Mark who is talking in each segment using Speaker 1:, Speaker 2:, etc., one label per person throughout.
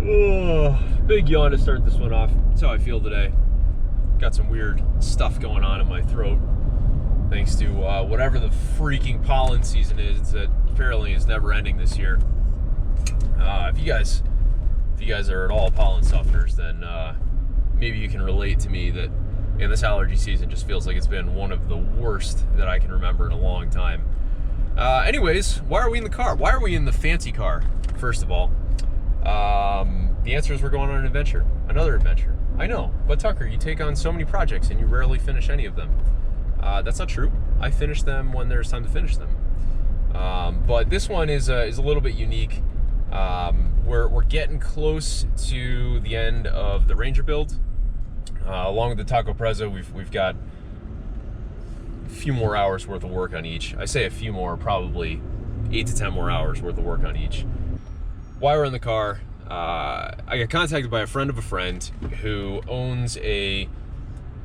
Speaker 1: Oh, big yawn to start this one off. That's how I feel today. Got some weird stuff going on in my throat, thanks to whatever the freaking pollen season is that apparently is never ending this year. If you guys are at all pollen sufferers, then maybe you can relate to me that in this allergy season just feels like it's been one of the worst that I can remember in a long time. Anyways, why are we in the car? Why are we in the fancy car, first of all? The answer is we're going on an adventure. Another adventure. I know, but Tucker, you take on so many projects and you rarely finish any of them. That's not true. I finish them when there's time to finish them. But this one is a little bit unique. We're getting close to the end of the Ranger build. Along with the Taco Preza, we've got a few more hours worth of work on each. I say a few more, probably 8 to 10 more hours worth of work on each. While we're in the car, I got contacted by a friend of a friend who owns a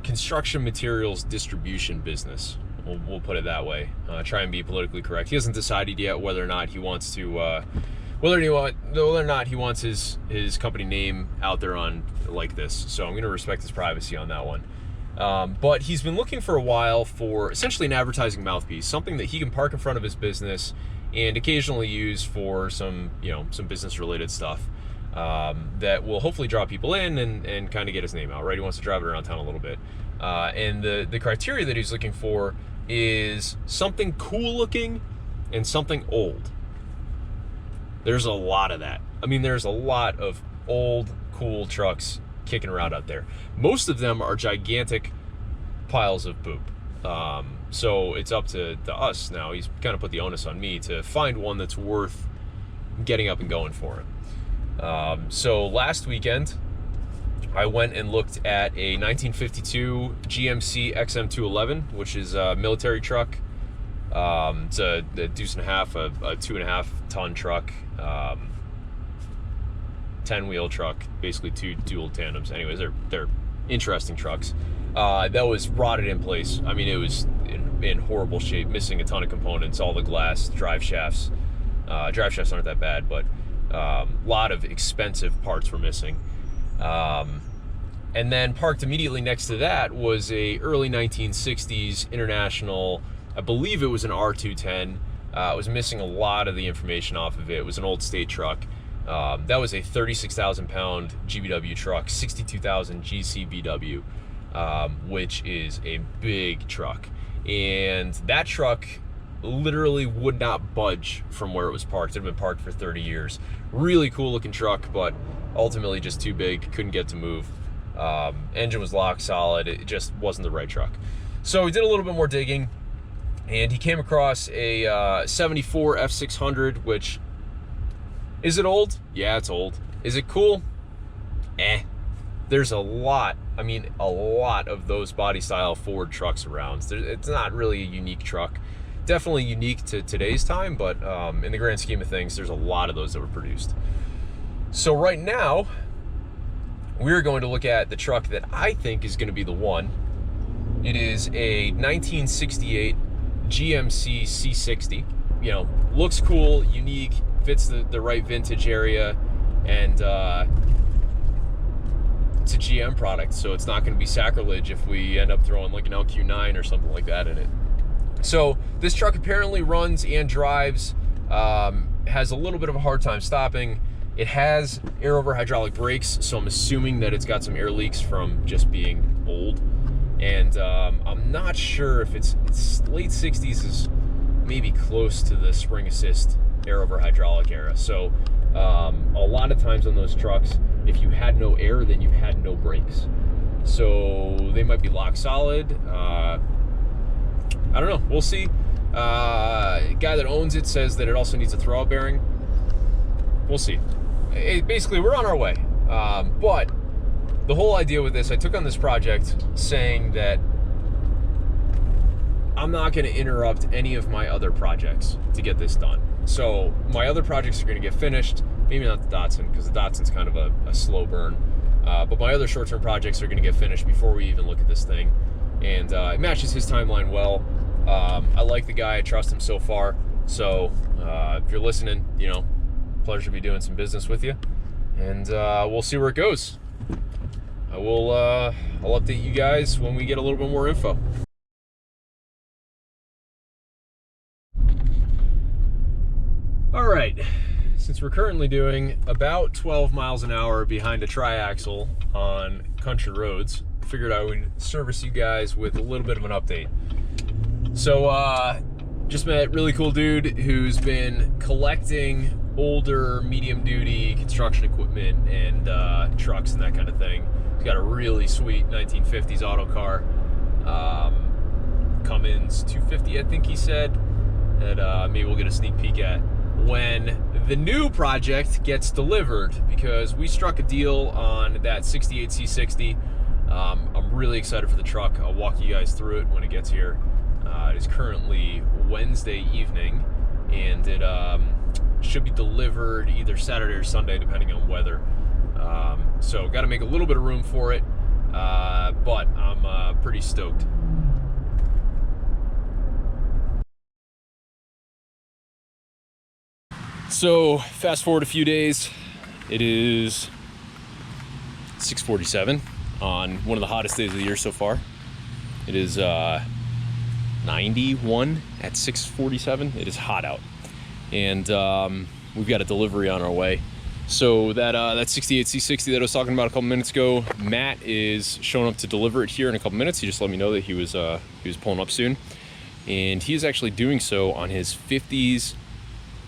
Speaker 1: construction materials distribution business. We'll put it that way. Try and be politically correct. He hasn't decided yet whether or not he wants to, whether or not he wants his company name out there on like this. So I'm going to respect his privacy on that one. But he's been looking for a while for essentially an advertising mouthpiece, something that he can park in front of his business and occasionally use for some business related stuff that will hopefully draw people in and kind of get his name out, right? He wants to drive it around town a little bit. And the criteria that he's looking for is something cool looking and something old. There's a lot of that. I mean, there's a lot of old, cool trucks kicking around out there. Most of them are gigantic piles of poop. So it's up to us now. He's kind of put the onus on me to find one that's worth getting up and going for him. So last weekend, I went and looked at a 1952 GMC XM211, which is a military truck. It's a deuce and a half, a 2.5 ton truck, 10-wheel truck, basically two dual tandems. Anyways, they're interesting trucks. That was rotted in place. I mean, it was in horrible shape, missing a ton of components, all the glass, drive shafts. Drive shafts aren't that bad, but a lot of expensive parts were missing. And then parked immediately next to that was a early 1960s International, I believe it was an R210. It was missing a lot of the information off of it. It was an old state truck. That was a 36,000 pound GVW truck, 62,000 GCVW, which is a big truck. And that truck literally would not budge from where it was parked. It had been parked for 30 years. Really cool looking truck, but ultimately just too big, couldn't get to move. Engine was lock solid. It just wasn't the right truck. So we did a little bit more digging, and he came across a 74 F600, which, is it old? Yeah, it's old. Is it cool? There's a lot of those body style Ford trucks around. It's not really a unique truck. Definitely unique to today's time, but in the grand scheme of things, there's a lot of those that were produced. So right now, we're going to look at the truck that I think is going to be the one. It is a 1968 GMC C60. You know, looks cool, unique, fits the right vintage area, and it's a GM product, so it's not going to be sacrilege if we end up throwing like an LQ9 or something like that in it. So this truck apparently runs and drives, has a little bit of a hard time stopping. It has air over hydraulic brakes, so I'm assuming that it's got some air leaks from just being old. And I'm not sure if it's late 60s is maybe close to the spring assist air over hydraulic era. So a lot of times on those trucks, if you had no air, then you had no brakes. So they might be lock solid. I don't know, we'll see. Guy that owns it says that it also needs a throwout bearing. We'll see. Basically, we're on our way. But the whole idea with this, I took on this project saying that I'm not going to interrupt any of my other projects to get this done. So my other projects are going to get finished. Maybe not the Datsun, because the Datsun's kind of a slow burn. But my other short-term projects are going to get finished before we even look at this thing. And it matches his timeline well. I like the guy. I trust him so far. So if you're listening, you know, pleasure to be doing some business with you. and we'll see where it goes. I'll update you guys when we get a little bit more info. All right, since we're currently doing about 12 miles an hour behind a triaxle on country roads, I figured I would service you guys with a little bit of an update. So just met a really cool dude who's been collecting older medium duty construction equipment and trucks and that kind of thing. He's got a really sweet 1950s auto car, Cummins 250 I think he said, that maybe we'll get a sneak peek at when the new project gets delivered, because we struck a deal on that 68 C60. I'm really excited for the truck. I'll walk you guys through it when it gets here. It is currently Wednesday evening, and it should be delivered either Saturday or Sunday depending on weather. So got to make a little bit of room for it, but I'm pretty stoked. So fast forward a few days, it is 6:47 on one of the hottest days of the year so far. It is 91 at 6:47. It is hot out, and we've got a delivery on our way. So that 68 C60 that I was talking about a couple minutes ago, Matt is showing up to deliver it here in a couple minutes. He just let me know that he was pulling up soon, and he is actually doing so on his 50s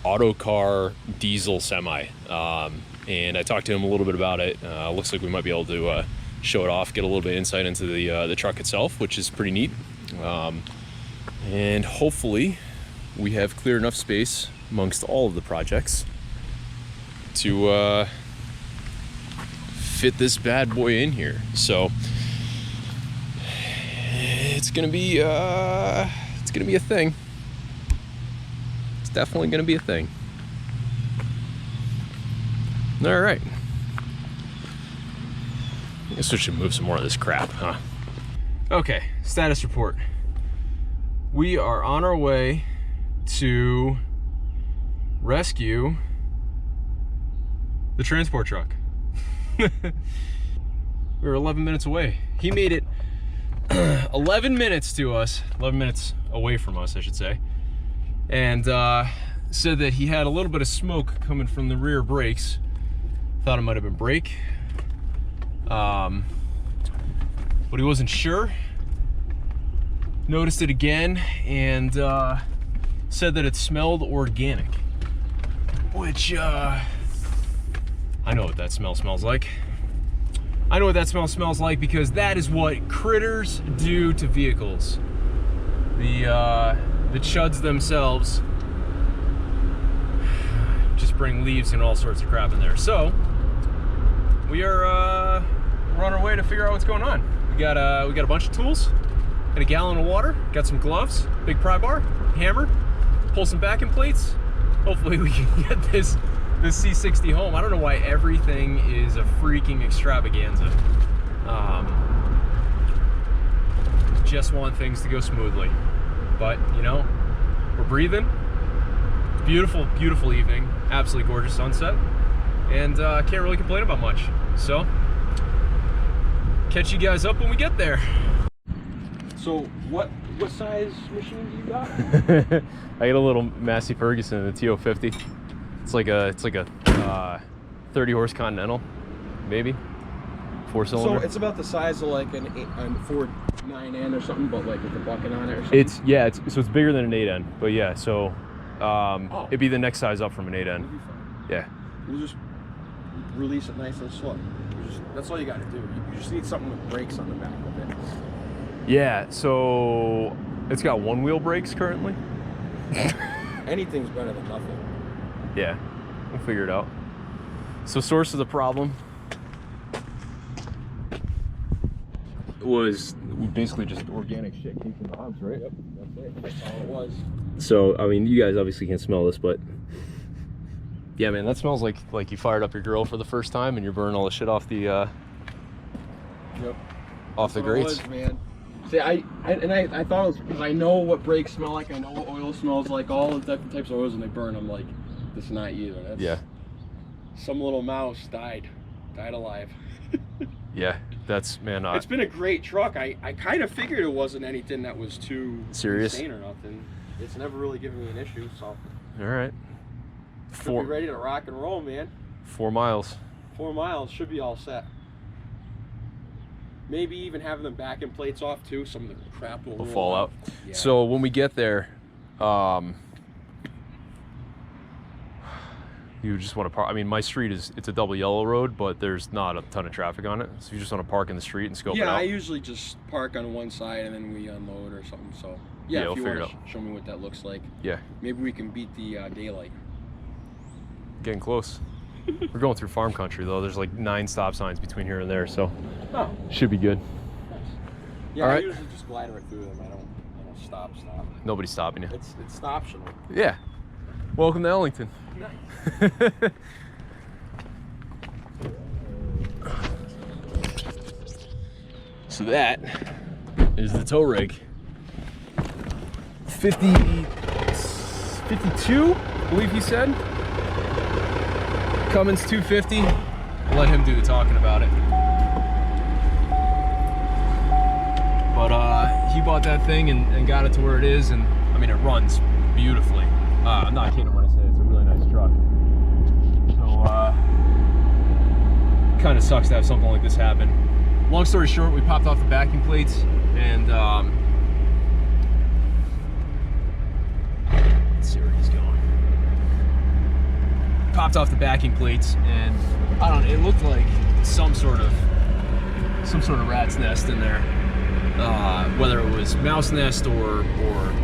Speaker 1: auto car diesel semi. And I talked to him a little bit about it. Looks like we might be able to show it off, get a little bit of insight into the truck itself, which is pretty neat. And hopefully we have clear enough space amongst all of the projects to fit this bad boy in here. So it's gonna be a thing. It's definitely gonna be a thing. All right, I guess we should move some more of this crap, huh? Okay, status report. We are on our way to rescue the transport truck. We were 11 minutes away. He made it 11 minutes to us, 11 minutes away from us, I should say, and said that he had a little bit of smoke coming from the rear brakes. Thought it might have been brake, but he wasn't sure. Noticed it again and said that it smelled organic, which I know what that smell smells like. I know what that smell smells like because that is what critters do to vehicles. The chuds themselves just bring leaves and all sorts of crap in there. So we're on our way to figure out what's going on. We got a bunch of tools, got a gallon of water, got some gloves, big pry bar, hammer, pull some backing plates. Hopefully we can get this C60 home. I don't know why everything is a freaking extravaganza. Just want things to go smoothly, but you know, we're breathing. Beautiful, beautiful evening, absolutely gorgeous sunset, and can't really complain about much. So catch you guys up when we get there.
Speaker 2: So what size machine do you got?
Speaker 1: I got a little Massey Ferguson in the TO50. It's like a 30 horse Continental, maybe 4-cylinder.
Speaker 2: So it's about the size of like a Ford 9N or something, but like with a bucket on it or something.
Speaker 1: So it's bigger than an 8N, but yeah. So it'd be the next size up from an 8N. Yeah.
Speaker 2: We'll just release it nice and slow. That's all you got to do. You just need something with brakes on the back of it.
Speaker 1: Yeah. So it's got one wheel brakes currently.
Speaker 2: Anything's better than nothing.
Speaker 1: Yeah, we'll figure it out. So source of the problem was basically just organic shit came from the hubs, right?
Speaker 2: Yep, that's it. That's all it was.
Speaker 1: So, I mean, you guys obviously can't smell this, but yeah, man, that smells like you fired up your grill for the first time and you're burning all the shit off the
Speaker 2: yep.
Speaker 1: Off the grates.
Speaker 2: It was, man. See, I thought it was because I know what brakes smell like, I know what oil smells like, all the different types of oils, and they burn them like. It's not either.
Speaker 1: Yeah.
Speaker 2: Some little mouse died alive.
Speaker 1: Yeah, that's, man,
Speaker 2: It's been a great truck. I kind of figured it wasn't anything that was too
Speaker 1: serious
Speaker 2: insane or nothing. It's never really given me an issue, so.
Speaker 1: All right.
Speaker 2: Should be ready to rock and roll, man.
Speaker 1: 4 miles.
Speaker 2: 4 miles should be all set. Maybe even having them backing plates off too. Some of the crap will
Speaker 1: Fall out.
Speaker 2: Yeah.
Speaker 1: So when we get there, you just want to park. I mean, my street it's a double yellow road, but there's not a ton of traffic on it. So you just want to park in the street and scope it out.
Speaker 2: Yeah, I usually just park on one side and then we unload or something. So yeah,
Speaker 1: we'll
Speaker 2: if you
Speaker 1: figure
Speaker 2: want
Speaker 1: it
Speaker 2: to show me what that looks like.
Speaker 1: Yeah.
Speaker 2: Maybe we can beat the daylight.
Speaker 1: Getting close. We're going through farm country though. There's like 9 stop signs between here and there, so should be good.
Speaker 2: Nice. Yeah,
Speaker 1: All right.
Speaker 2: I usually just glide right through them. I don't stop.
Speaker 1: Nobody's stopping you.
Speaker 2: It's optional.
Speaker 1: Yeah. Welcome to Ellington.
Speaker 2: Nice.
Speaker 1: So that is the tow rig. 52, I believe he said. Cummins 250. I'll let him do the talking about it. But he bought that thing and got it to where it is, and I mean, it runs beautifully. I'm not kidding when I say it's a really nice truck. So kind of sucks to have something like this happen. Long story short, we popped off the backing plates and let's see where he's going. Popped off the backing plates, and I don't know, it looked like some sort of rat's nest in there. Whether it was mouse nest or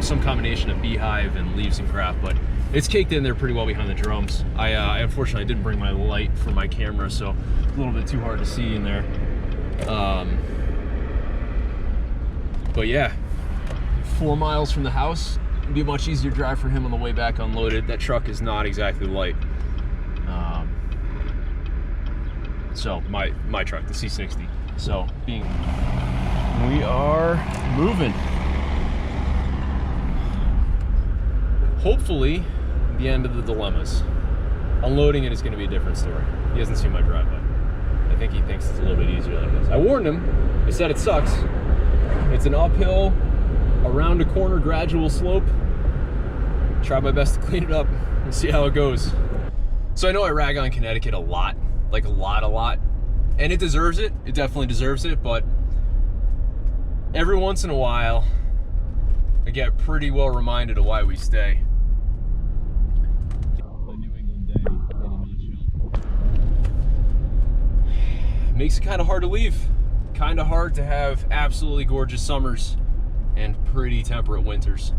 Speaker 1: some combination of beehive and leaves and crap, but it's caked in there pretty well behind the drums. I unfortunately didn't bring my light for my camera, so a little bit too hard to see in there. But yeah, 4 miles from the house. It'd be a much easier drive for him on the way back unloaded. That truck is not exactly light. So my truck, the C60. So we are moving. Hopefully, the end of the dilemmas. Unloading it is going to be a different story. He hasn't seen my driveway. I think he thinks it's a little bit easier than it is. I warned him. I said it sucks. It's an uphill, around a corner, gradual slope. Try my best to clean it up and see how it goes. So I know I rag on Connecticut a lot, like a lot. And it deserves it. It definitely deserves it, but every once in a while, I get pretty well reminded of why we stay. A New England day in a nutshell. Makes it kind of hard to leave. Kind of hard to have absolutely gorgeous summers and pretty temperate winters,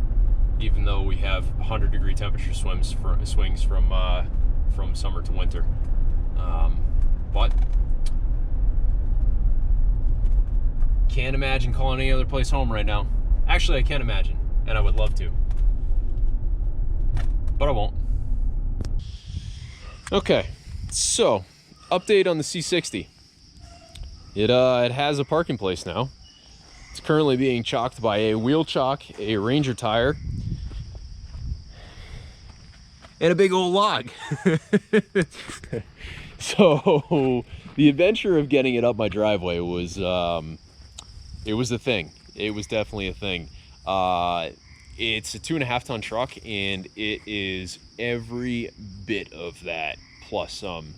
Speaker 1: even though we have 100-degree temperature swings from summer to winter. But can't imagine calling any other place home right now. Actually, I can imagine, and I would love to, but I won't. Okay, so update on the C60. It has a parking place now. It's currently being chocked by a wheel chock, a Ranger tire, and a big old log. So the adventure of getting it up my driveway was it was a thing. It was definitely a thing. It's a 2.5 ton truck, and it is every bit of that plus some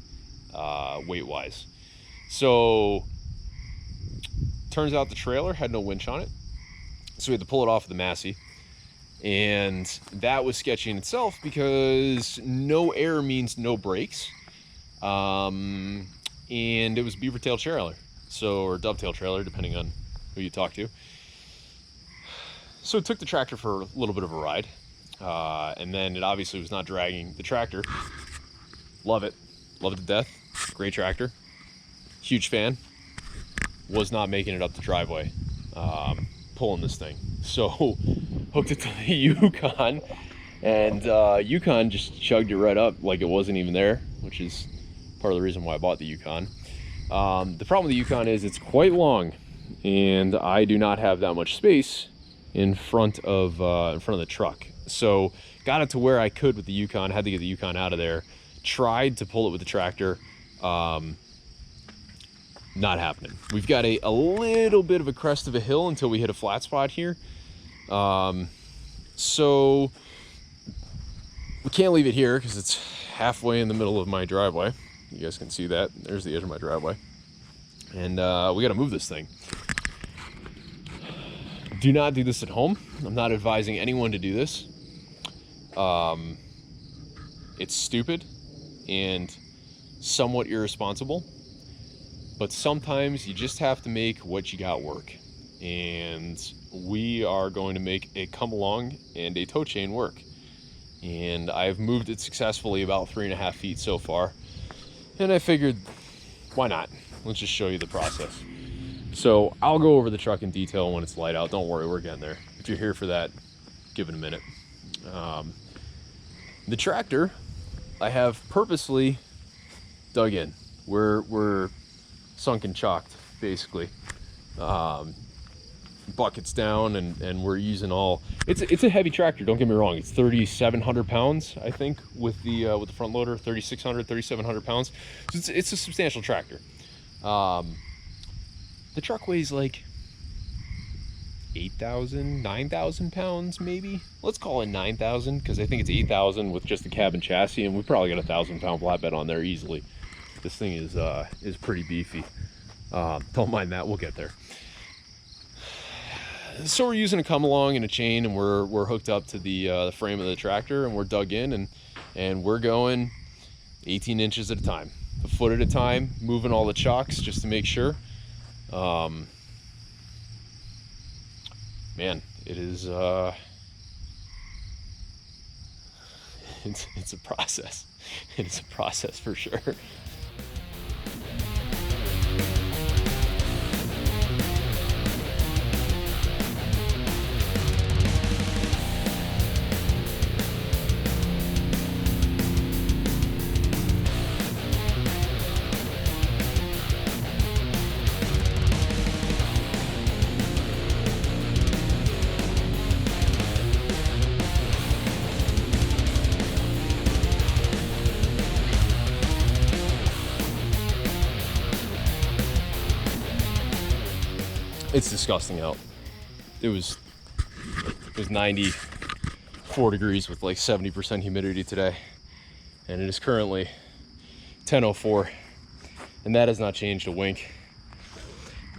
Speaker 1: weight wise. So turns out the trailer had no winch on it, so we had to pull it off of the Massey, and that was sketchy in itself because no air means no brakes. And it was beaver tail trailer, or dovetail trailer, depending on who you talk to. So it took the tractor for a little bit of a ride, and then it obviously was not dragging the tractor. Love it to death. Great tractor, huge fan. Was not making it up the driveway, pulling this thing. So hooked it to the Yukon, and Yukon just chugged it right up like it wasn't even there, which is part of the reason why I bought the Yukon. The problem with the Yukon is it's quite long, and I do not have that much space in front of the truck. So got it to where I could with the Yukon. Had to get the Yukon out of there. tried to pull it with the tractor. Not happening. We've got a little bit of a crest of a hill until we hit a flat spot here. So we can't leave it here because it's halfway in the middle of my driveway. You guys can see that. There's the edge of my driveway. And we got to move this thing. Do not do this at home. I'm not advising anyone to do this. It's stupid and somewhat irresponsible. But sometimes you just have to make what you got work. And we are going to make a come along and a tow chain work. And I've moved it successfully about 3.5 feet so far. And I figured, why not? Let's just show you the process. So I'll go over the truck in detail when it's light out. Don't worry, we're getting there. If you're here for that, give it a minute. The tractor, I have purposely dug in. We're sunken chalked, basically. Buckets down, and we're using all. It's a heavy tractor. Don't get me wrong. It's 3,700 pounds, I think, with the front loader. 3,600, 3,700 pounds. So it's a substantial tractor. The truck weighs like 8,000, 9,000 pounds, maybe. Let's call it 9,000 because I think it's 8,000 with just the cab and chassis, and we probably got a 1,000-pound flatbed on there easily. This thing is pretty beefy. Don't mind that. We'll get there. So we're using a come along and a chain, and we're hooked up to the frame of the tractor, and we're dug in, and we're going 18 inches at a time, a foot at a time, moving all the chocks just to make sure. Man, it is it's a process. It is a process for sure. It's disgusting out. It was 94 degrees with like 70% humidity today, and it is currently 10:04, and that has not changed a wink.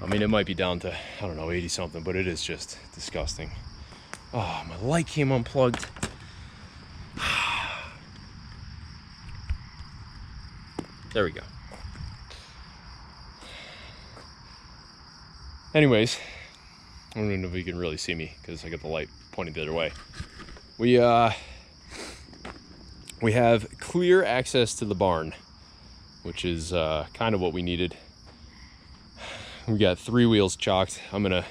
Speaker 1: I mean, it might be down to, I don't know, 80 something, but it is just disgusting. Oh, my light came unplugged. There we go. Anyways, I don't even know if you can really see me because I got the light pointing the other way. We have clear access to the barn, which is kind of what we needed. We got 3 wheels chalked. I'm gonna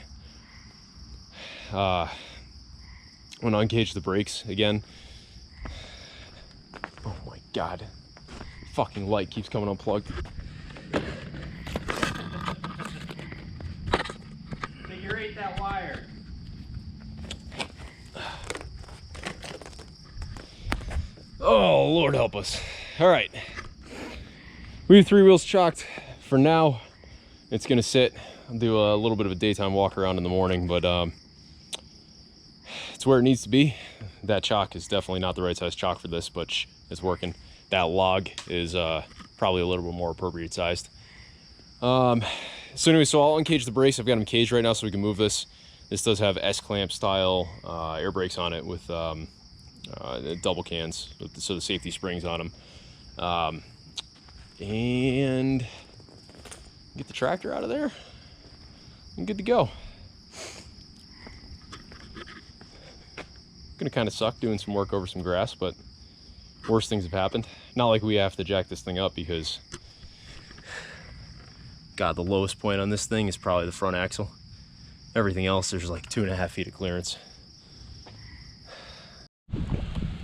Speaker 1: uncage the brakes again. Oh my god, the fucking light keeps coming unplugged.
Speaker 3: That wire.
Speaker 1: Oh, Lord help us. All right. We have 3 wheels chalked for now. It's gonna sit. I'll do a little bit of a daytime walk around in the morning, but it's where it needs to be. That chalk is definitely not the right size chalk for this, but it's working. That log is probably a little bit more appropriate sized. So anyway, so I'll uncage the brakes. I've got them caged right now so we can move this. This does have S-clamp style air brakes on it with double cans, so the safety springs on them. And get the tractor out of there. I'm good to go. Gonna kind of suck doing some work over some grass, but worse things have happened. Not like we have to jack this thing up because God, the lowest point on this thing is probably the front axle. Everything else, there's like 2.5 feet of clearance.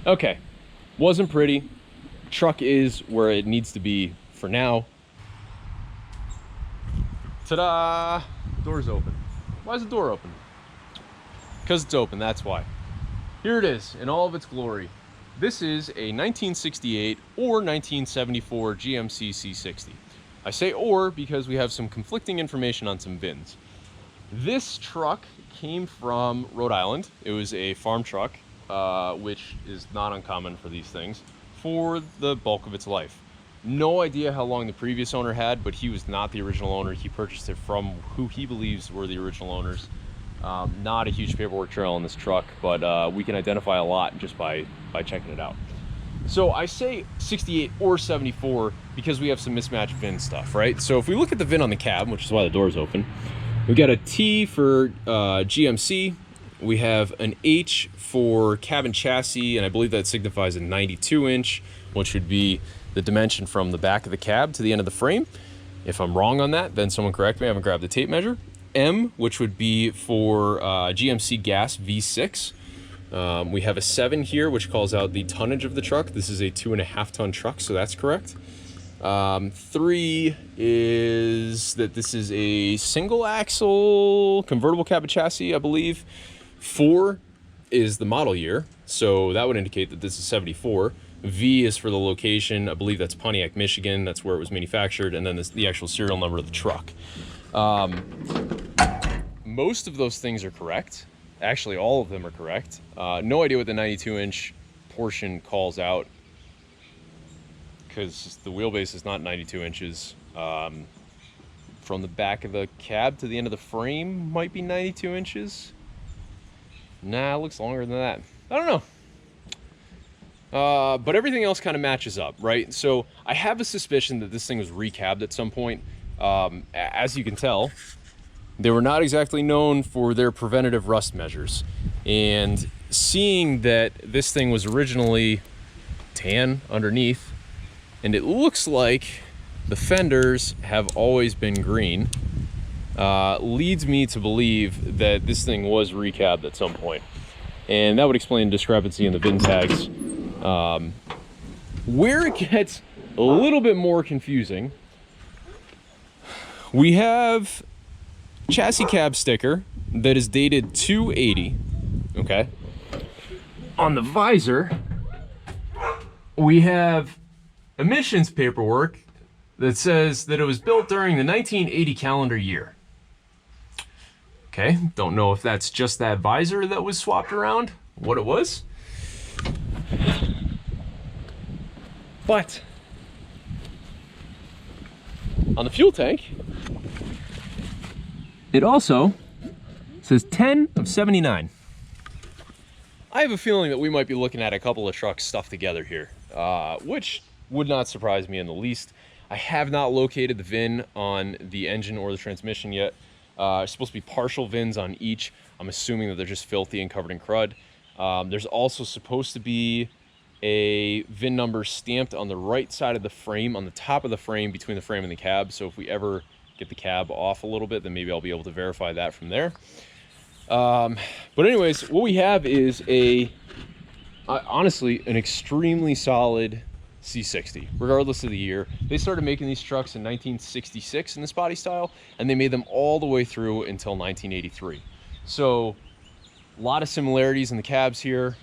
Speaker 1: Okay, wasn't pretty. Truck is where it needs to be for now. Ta-da! Door's open. Why is the door open? Because it's open, that's why. Here it is, in all of its glory. This is a 1968 or 1974 GMC C60. I say or because we have some conflicting information on some VINs. This truck came from Rhode Island. It was a farm truck, which is not uncommon for these things, for the bulk of its life. No idea how long the previous owner had, but he was not the original owner. He purchased it from who he believes were the original owners. Not a huge paperwork trail on this truck, but we can identify a lot just by checking it out. So I say 68 or 74 because we have some mismatched VIN stuff, right? So if we look at the VIN on the cab, which is why the door's open, we got a T for GMC. We have an H for cabin chassis, and I believe that signifies a 92 inch, which would be the dimension from the back of the cab to the end of the frame. If I'm wrong on that, then someone correct me. I haven't grabbed the tape measure. M, which would be for GMC gas V6. We have a 7 here, which calls out the tonnage of the truck. This is a 2.5 ton truck, so that's correct. 3 is that this is a single axle convertible cabin chassis, I believe. 4 is the model year, so that would indicate that this is 74. V is for the location. I believe that's Pontiac, Michigan. That's where it was manufactured, and then this, the actual serial number of the truck. Most of those things are correct. Actually, all of them are correct. No idea what the 92 inch portion calls out, because the wheelbase is not 92 inches. From the back of the cab to the end of the frame might be 92 inches. Nah, it looks longer than that. I don't know. But everything else kind of matches up, right? So I have a suspicion that this thing was recabbed at some point. As you can tell, they were not exactly known for their preventative rust measures. And seeing that this thing was originally tan underneath, and it looks like the fenders have always been green, leads me to believe that this thing was recabbed at some point. And that would explain the discrepancy in the VIN tags. Where it gets a little bit more confusing, we have chassis cab sticker that is dated 280, okay? On the visor, we have emissions paperwork that says that it was built during the 1980 calendar year. Okay, don't know if that's just that visor that was swapped around, what it was. But on the fuel tank, it also says 10 of 79. I have a feeling that we might be looking at a couple of trucks stuffed together here, which would not surprise me in the least. I have not located the VIN on the engine or the transmission yet. It's supposed to be partial VINs on each. I'm assuming that they're just filthy and covered in crud. There's also supposed to be a VIN number stamped on the right side of the frame, on the top of the frame between the frame and the cab. So if we ever get the cab off a little bit, then maybe I'll be able to verify that from there. But anyways, what we have is honestly, an extremely solid C60, regardless of the year. They started making these trucks in 1966 in this body style, and they made them all the way through until 1983. So a lot of similarities in the cabs here.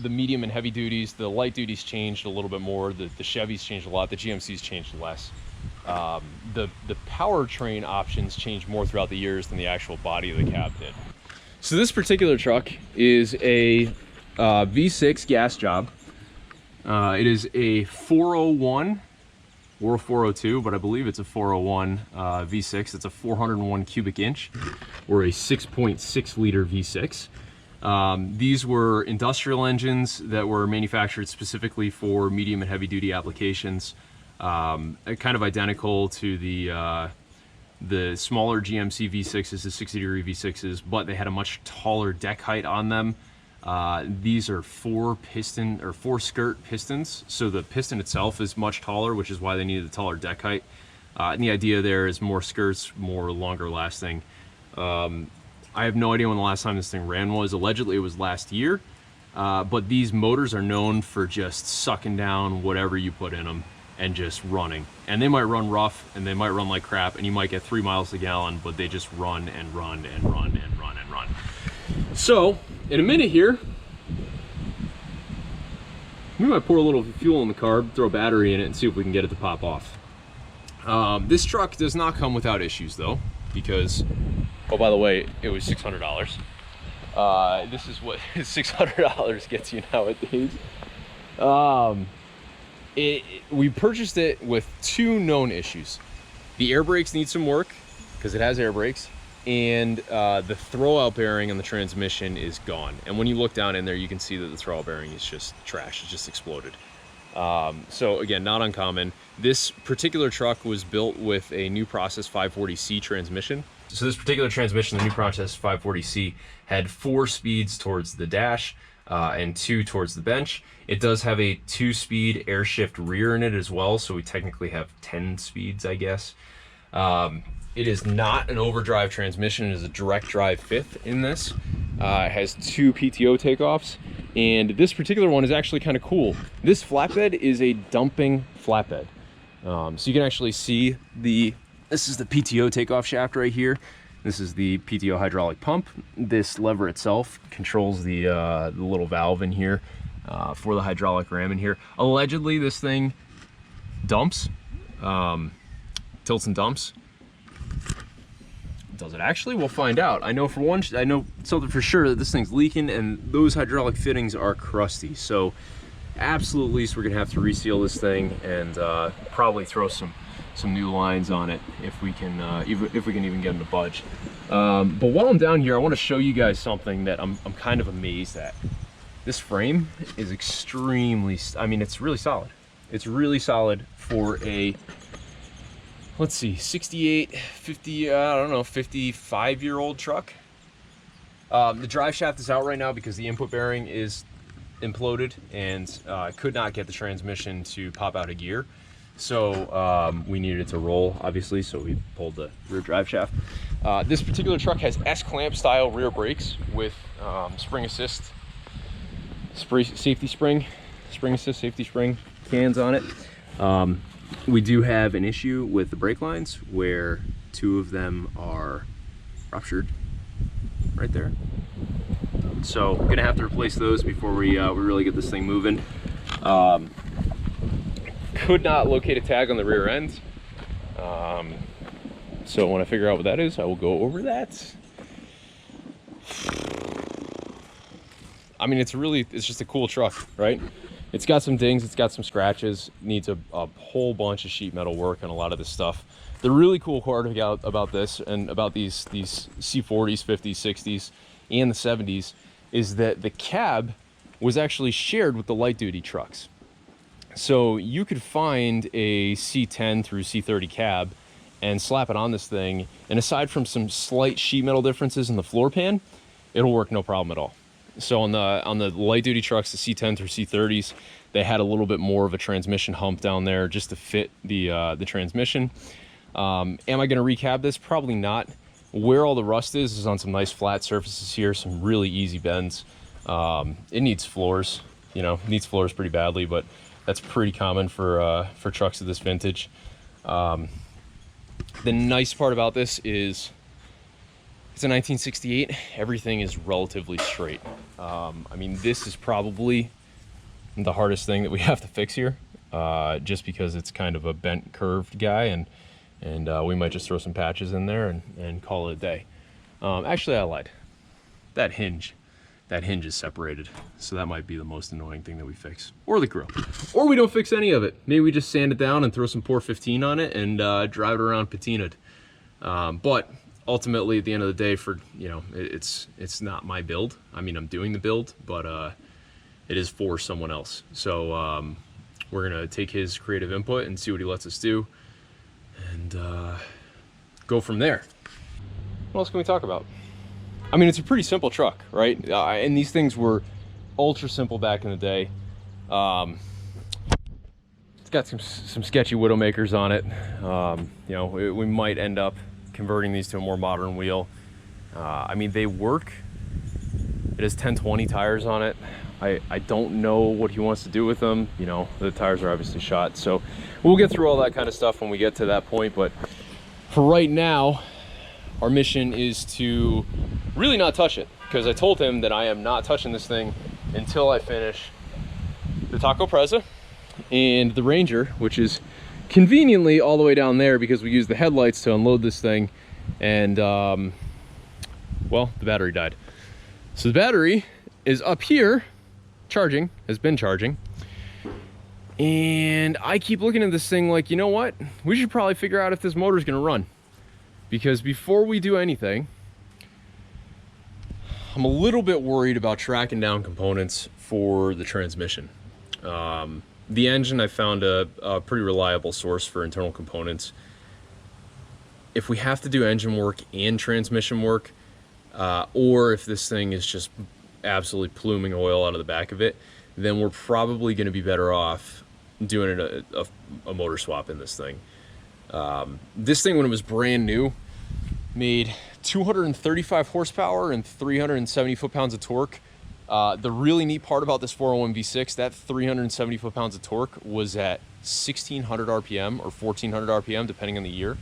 Speaker 1: The medium and heavy duties, the light duties changed a little bit more. The Chevys changed a lot. The GMCs changed less. The powertrain options changed more throughout the years than the actual body of the cab did. So this particular truck is a V6 gas job. It is a 401 or a 402, but I believe it's a 401 V6. It's a 401 cubic inch or a 6.6 liter V6. These were industrial engines that were manufactured specifically for medium and heavy duty applications, kind of identical to the smaller GMC V6s, the 60-degree V6s, but they had a much taller deck height on them. These are 4-skirt pistons, so the piston itself is much taller, which is why they needed a taller deck height. And the idea there is more skirts, more longer lasting. I have no idea when the last time this thing ran was. Allegedly it was last year, but these motors are known for just sucking down whatever you put in them and just running. And they might run rough and they might run like crap, and you might get 3 miles a gallon, but they just run and run and run and run and run. So in a minute here, We might pour a little fuel in the carb, throw a battery in it, and see if we can get it to pop off. This truck does not come without issues though, because, oh, by the way, it was $600. This is what $600 gets you nowadays. We purchased it with 2 known issues. The air brakes need some work because it has air brakes, and the throwout bearing on the transmission is gone. And when you look down in there, you can see that the throwout bearing is just trash. It's just exploded. So again, not uncommon. This particular truck was built with a new Process 540C transmission. So this particular transmission, the new Process 540C, had 4 speeds towards the dash and 2 towards the bench. It does have a 2-speed air shift rear in it as well, so we technically have 10 speeds, I guess. It is not an overdrive transmission. It is a direct drive fifth in this. It has 2 PTO takeoffs, and this particular one is actually kind of cool. This flatbed is a dumping flatbed. So you can actually see this is the PTO takeoff shaft right here. This is the PTO hydraulic pump. This lever itself controls the little valve in here for the hydraulic ram in here. Allegedly, this thing dumps, tilts and dumps. Does it actually? We'll find out. I know something for sure, that this thing's leaking and those hydraulic fittings are crusty. So absolute least we're gonna have to reseal this thing and probably throw some new lines on it if we can even get them to budge. But while I'm down here, I want to show you guys something that I'm kind of amazed at. This frame is extremely, I mean, it's really solid. It's really solid for a, let's see, 68, 50, I don't know, 55-year-old truck. The drive shaft is out right now because the input bearing is imploded and could not get the transmission to pop out a gear. So we needed it to roll, obviously, so we pulled the rear drive shaft. This particular truck has S-clamp style rear brakes with spring assist, safety spring assist, safety spring cans on it. We do have an issue with the brake lines where 2 of them are ruptured right there. So we're gonna have to replace those before we really get this thing moving. Could not locate a tag on the rear end. So when I figure out what that is, I will go over that. I mean, it's just a cool truck, right? It's got some dings, it's got some scratches, needs a whole bunch of sheet metal work on a lot of this stuff. The really cool part about this and about these C40s, 50s, 60s, and the 70s is that the cab was actually shared with the light duty trucks. So you could find a C10 through C30 cab and slap it on this thing, and aside from some slight sheet metal differences in the floor pan, it'll work no problem at all. So on the light duty trucks, the C10 through C30s, they had a little bit more of a transmission hump down there just to fit the transmission. Am I going to recab this? Probably not. Where all the rust is on some nice flat surfaces here, some really easy bends. It needs floors, it needs floors pretty badly, but that's pretty common for trucks of this vintage. The nice part about this is it's a 1968. Everything is relatively straight. I mean, this is probably the hardest thing that we have to fix here, just because it's kind of a bent, curved guy, and we might just throw some patches in there and call it a day. Actually, I lied. That hinge is separated, so that might be the most annoying thing that we fix. Or the grill. Or we don't fix any of it. Maybe we just sand it down and throw some Pour 15 on it and drive it around patinaed. But ultimately, at the end of the day, it's not my build. I mean, I'm doing the build, but it is for someone else. So we're gonna take his creative input and see what he lets us do, and go from there. What else can we talk about? I mean, it's a pretty simple truck, right? And these things were ultra simple back in the day. It's got some sketchy Widowmakers on it. We might end up converting these to a more modern wheel. I mean, they work. It has 1020 tires on it. I don't know what he wants to do with them. The tires are obviously shot. So we'll get through all that kind of stuff when we get to that point. But for right now, our mission is to really not touch it, because I told him that I am not touching this thing until I finish the Taco Preza and the Ranger, which is conveniently all the way down there because we use the headlights to unload this thing. And well, the battery died. So the battery is up here charging, has been charging. And I keep looking at this thing like, you know what? We should probably figure out if this motor is gonna run. Because before we do anything, I'm a little bit worried about tracking down components for the transmission. The engine, I found a pretty reliable source for internal components. If we have to do engine work and transmission work, or if this thing is just absolutely pluming oil out of the back of it, then we're probably going to be better off doing a motor swap in this thing. This thing, when it was brand new, made 235 horsepower and 370 foot-pounds of torque. The really neat part about this 401 V6, that 370 foot-pounds of torque was at 1600 RPM or 1400 RPM, depending on the year.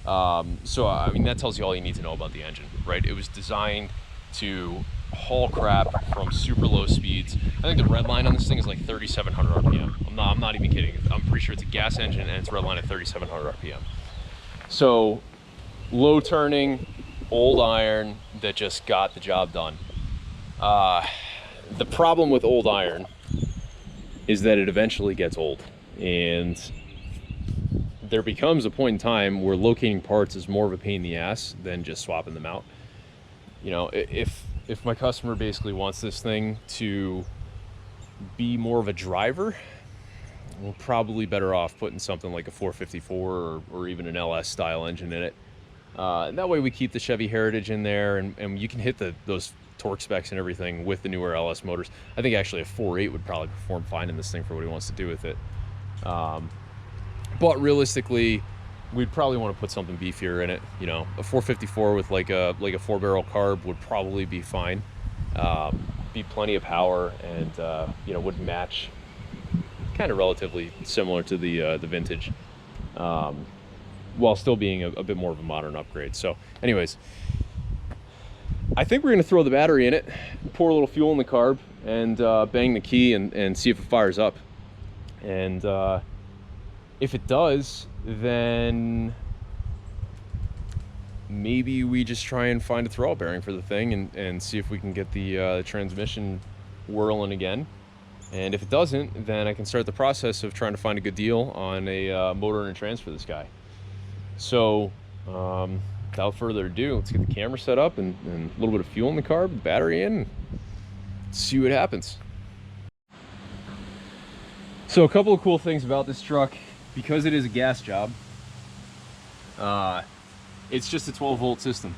Speaker 1: So, I mean, that tells you all you need to know about the engine, right? It was designed to haul crap from super low speeds. I think the red line on this thing is like 3700 RPM. I'm not even kidding. I'm pretty sure it's a gas engine and it's red line at 3700 RPM. So, low turning, old iron that just got the job done. The problem with old iron is that it eventually gets old, and there becomes a point in time where locating parts is more of a pain in the ass than just swapping them out. You know, if my customer basically wants this thing to be more of a driver, we're probably better off putting something like a 454 or even an LS style engine in it. And that way we keep the Chevy heritage in there, and you can hit those torque specs and everything with the newer LS motors. I think actually a 4.8 would probably perform fine in this thing for what he wants to do with it. But realistically, we'd probably want to put something beefier in it. You know, a 454 with like a 4-barrel carb would probably be fine. Be plenty of power, and you know, would match kind of relatively similar to the vintage, while still being a bit more of a modern upgrade. So anyways, I think we're going to throw the battery in it, pour a little fuel in the carb, and bang the key and see if it fires up. And if it does, then maybe we just try and find a throwout bearing for the thing and see if we can get the transmission whirling again. And if it doesn't, then I can start the process of trying to find a good deal on a motor and a trans for this guy. So without further ado, let's get the camera set up and a little bit of fuel in the carb, battery in, and see what happens. So a couple of cool things about this truck, because it is a gas job, it's just a 12-volt system.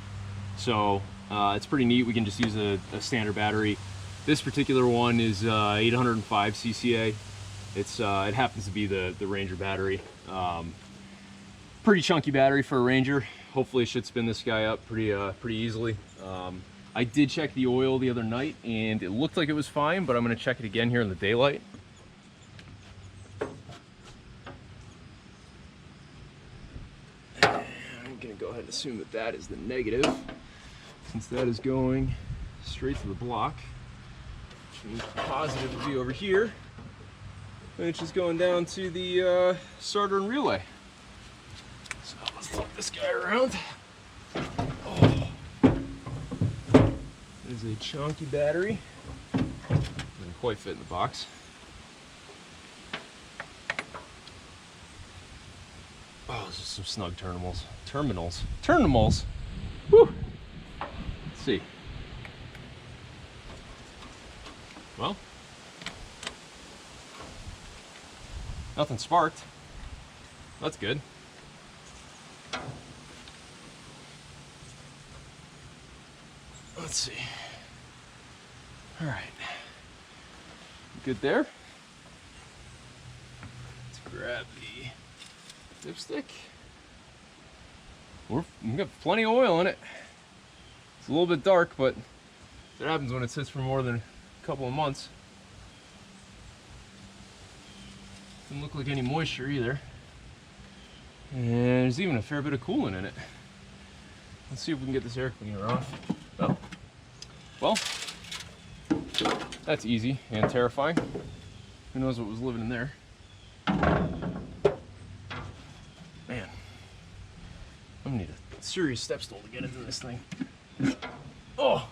Speaker 1: So it's pretty neat. We can just use a standard battery. This particular one is 805 CCA. It happens to be the Ranger battery. Pretty chunky battery for a Ranger. Hopefully it should spin this guy up pretty easily. I did check the oil the other night and it looked like it was fine, but I'm going to check it again here in the daylight. I'm going to go ahead and assume that that is the negative, since that is going straight to the block. Which means the positive would be over here, and it's just going down to the starter and relay. So let's flip this guy around. Oh, it is a chunky battery. Doesn't quite fit in the box. Oh, those are some snug terminals. Terminals. Whew. Let's see. Well, nothing sparked. That's good. Let's see. All right. Good there. Let's grab the dipstick. We've got plenty of oil in it. It's a little bit dark, but that happens when it sits for more than a couple of months. Doesn't look like any moisture either. And there's even a fair bit of coolant in it. Let's see if we can get this air cleaner off. Oh. Well, that's easy and terrifying. Who knows what was living in there? Man, I'm gonna need a serious step stool to get into this thing. Oh!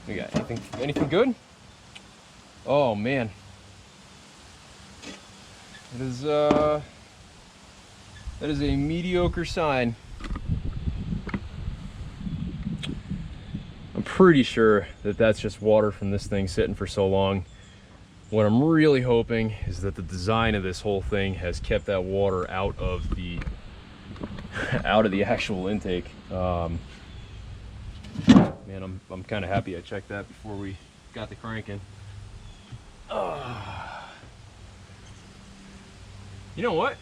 Speaker 1: We got anything good? Oh man. That is a mediocre sign. I'm pretty sure that that's just water from this thing sitting for so long. What I'm really hoping is that the design of this whole thing has kept that water out of the actual intake. Man, I'm kind of happy I checked that before we got the cranking. You know what?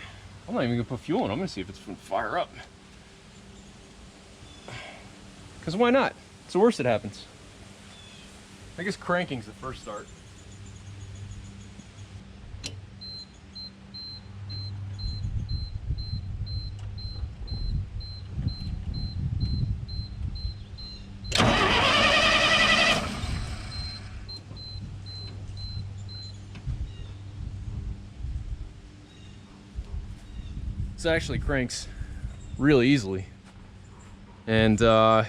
Speaker 1: I'm not even gonna put fuel in. I'm gonna see if it's gonna fire up. Because why not? It's the worst that happens. I guess cranking's the first start. This actually cranks really easily, and the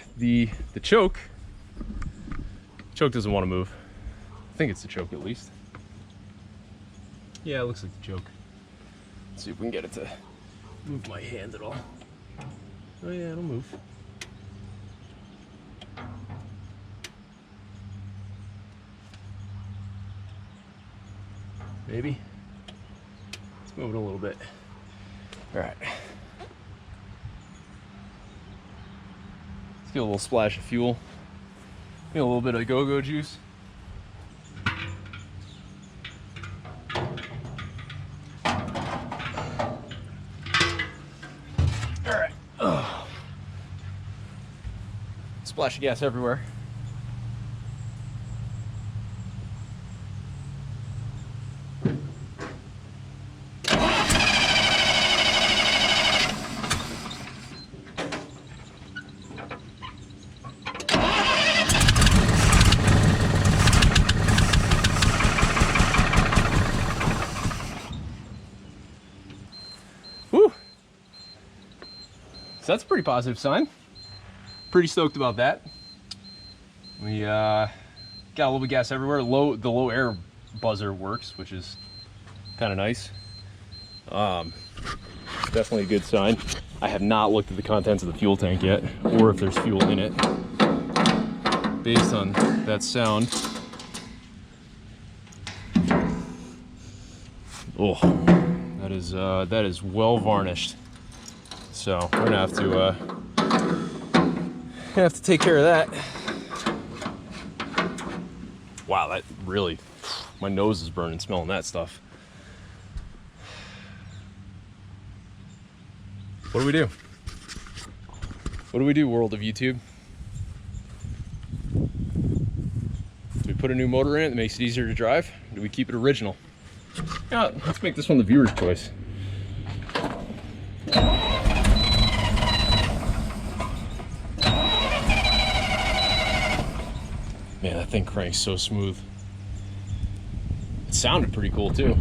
Speaker 1: choke doesn't want to move. I think it's the choke at least. Yeah, it looks like the choke. Let's see if we can get it to move my hand at all. Oh yeah, it'll move. Maybe. Let's move it a little bit. All right. Let's get a little splash of fuel. Get a little bit of go-go juice. All right. Oh. Splash of gas everywhere. So that's a pretty positive sign. Pretty stoked about that. We got a little bit of gas everywhere. The low air buzzer works, which is kind of nice. Definitely a good sign. I have not looked at the contents of the fuel tank yet, or if there's fuel in it. Based on that sound. Oh, that is well varnished. So we're gonna have to take care of that. Wow, that really, my nose is burning smelling that stuff. What do we do? What do we do, world of YouTube? Do we put a new motor in it that makes it easier to drive? Or do we keep it original? Yeah, let's make this one the viewer's choice. Man, that thing cranks so smooth. It sounded pretty cool too.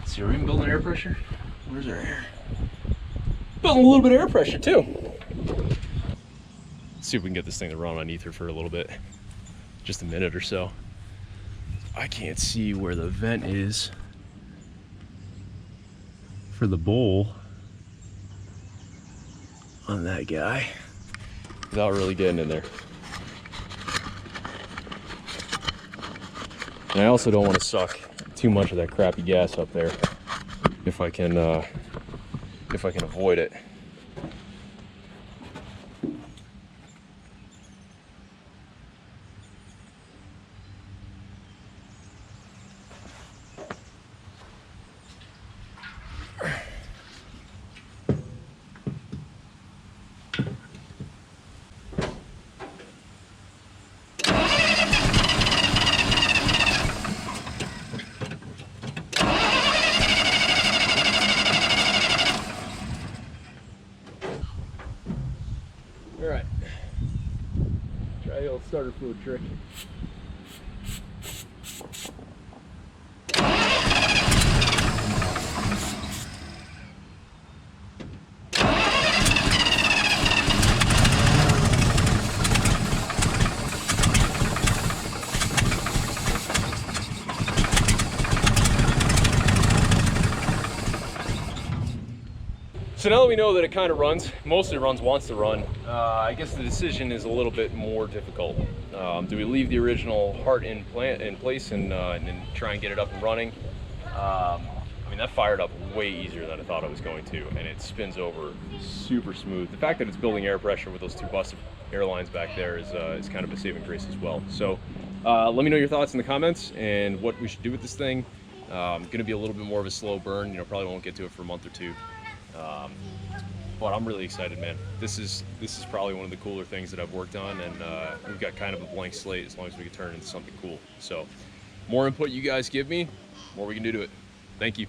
Speaker 1: Let's see, are we even building air pressure? Where's our air? Building a little bit of air pressure too. Let's see if we can get this thing to run on ether for a little bit. Just a minute or so. I can't see where the vent is for the bowl on that guy without really getting in there. And I also don't want to suck too much of that crappy gas up there if I can avoid it. Alright, try the old starter fluid trick.
Speaker 4: So now that we know that it kind of runs, mostly runs, wants to run, I guess the decision is a little bit more difficult. Do we leave the original heart in place and try and get it up and running? I mean, that fired up way easier than I thought it was going to, and it spins over super smooth. The fact that it's building air pressure with those two busted airlines back there is kind of a saving grace as well. So let me know your thoughts in the comments and what we should do with this thing. Going to be a little bit more of a slow burn, you know, probably won't get to it for a month or two. But I'm really excited, man. This is probably one of the cooler things that I've worked on, and we've got kind of a blank slate as long as we can turn it into something cool. So more input you guys give me, more we can do to it. Thank you.